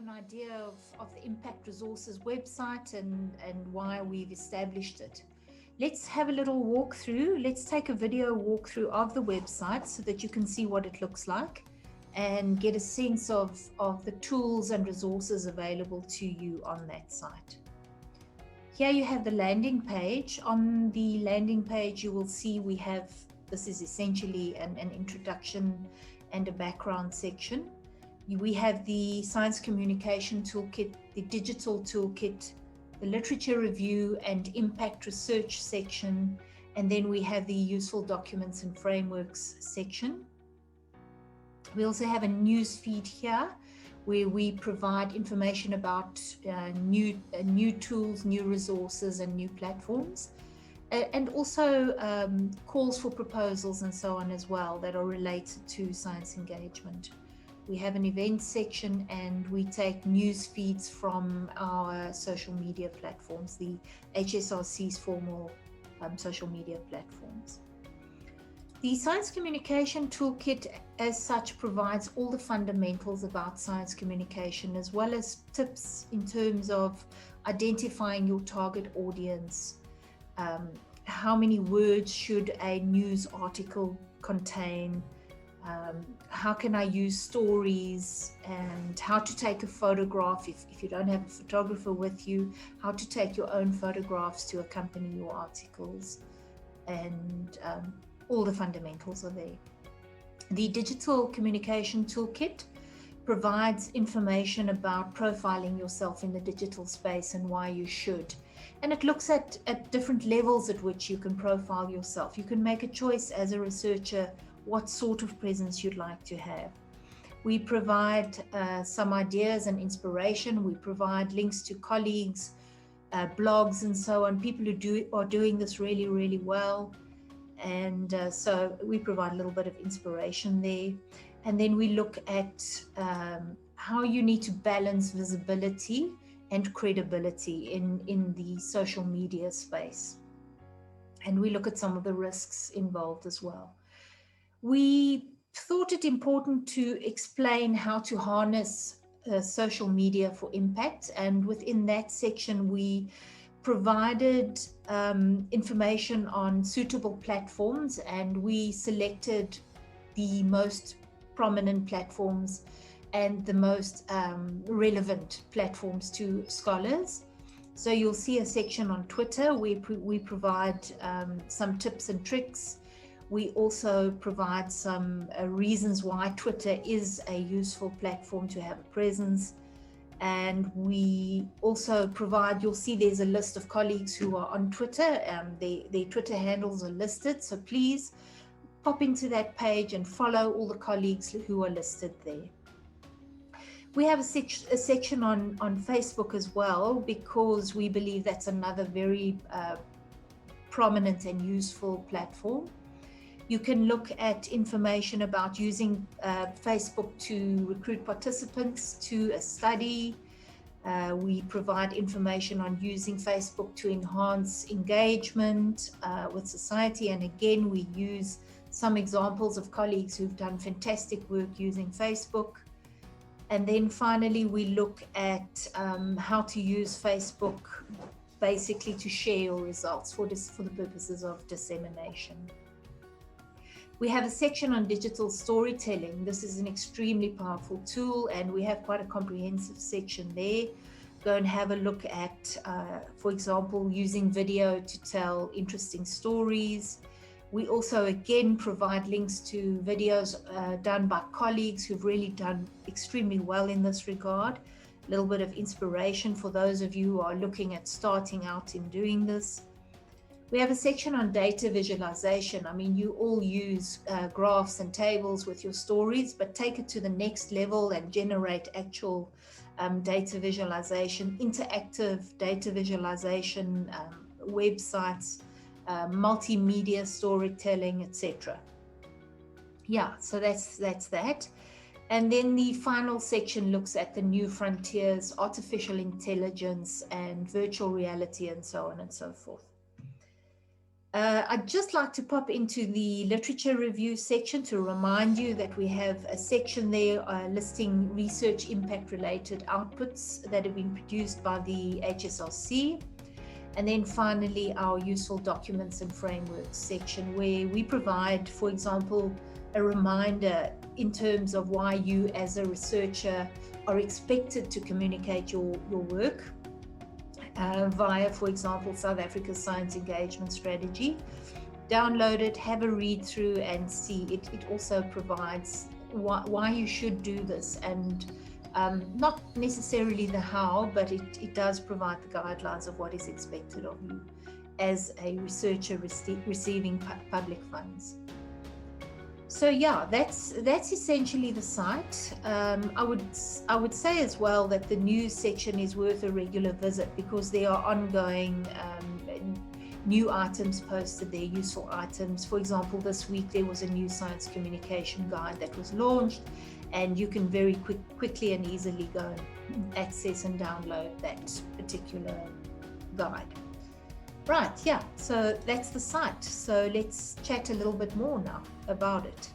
an idea of the Impact Resources website and why we've established it. Let's have a little walkthrough. Let's take a video walkthrough of the website so that you can see what it looks like and get a sense of the tools and resources available to you on that site. Here you have the landing page. On the landing page, you will see we have, this is essentially an introduction and a background section. We have the Science Communication Toolkit, the Digital Toolkit, the Literature Review and Impact Research section, and then we have the Useful Documents and Frameworks section. We also have a news feed here where we provide information about new tools, new resources, and new platforms, and also calls for proposals and so on as well that are related to science engagement. We have an events section, and we take news feeds from our social media platforms, the HSRC's formal social media platforms. The Science Communication Toolkit as such provides all the fundamentals about science communication, as well as tips in terms of identifying your target audience, how many words should a news article contain, how can I use stories, and how to take a photograph if you don't have a photographer with you, how to take your own photographs to accompany your articles, and all the fundamentals are there. The Digital Communication Toolkit provides information about profiling yourself in the digital space and why you should. And it looks at different levels at which you can profile yourself. You can make a choice as a researcher what sort of presence you'd like to have. We provide some ideas and inspiration. We provide links to colleagues, blogs, and so on, people who are doing this really, really well. And so we provide a little bit of inspiration there. And then we look at how you need to balance visibility and credibility in the social media space. And we look at some of the risks involved as well. We thought it important to explain how to harness social media for impact. And within that section, we provided information on suitable platforms, and we selected the most prominent platforms and the most relevant platforms to scholars. So you'll see a section on Twitter. We provide some tips and tricks. We also provide some reasons why Twitter is a useful platform to have a presence. And we also provide, you'll see there's a list of colleagues who are on Twitter. Their Twitter handles are listed. So please pop into that page and follow all the colleagues who are listed there. We have a section on Facebook as well, because we believe that's another very prominent and useful platform. You can look at information about using Facebook to recruit participants to a study. We provide information on using Facebook to enhance engagement with society. And again, we use some examples of colleagues who've done fantastic work using Facebook. And then finally, we look at how to use Facebook basically to share your results for the purposes of dissemination. We have a section on digital storytelling. This is an extremely powerful tool, and we have quite a comprehensive section there. Go and have a look at, for example, using video to tell interesting stories. We also, again, provide links to videos done by colleagues who've really done extremely well in this regard. A little bit of inspiration for those of you who are looking at starting out in doing this. We have a section on data visualization. I mean, you all use graphs and tables with your stories, but take it to the next level and generate actual data visualization, interactive data visualization, websites, multimedia storytelling, etc. Yeah, so that's that. And then the final section looks at the new frontiers, artificial intelligence and virtual reality, and so on and so forth. I'd just like to pop into the literature review section to remind you that we have a section there listing research impact related outputs that have been produced by the HSRC. And then finally, our useful documents and frameworks section, where we provide, for example, a reminder in terms of why you as a researcher are expected to communicate your work via, for example, South Africa's science engagement strategy. Download it, have a read through and see. It also provides why you should do this, and not necessarily the how, but it does provide the guidelines of what is expected of you as a researcher receiving public funds. So yeah, that's essentially the site. I would say as well that the news section is worth a regular visit, because there are ongoing new items posted there, useful items. For example, this week there was a new science communication guide that was launched, and you can very quickly and easily go and access and download that particular guide. Right, yeah, so that's the site. So let's chat a little bit more now about it.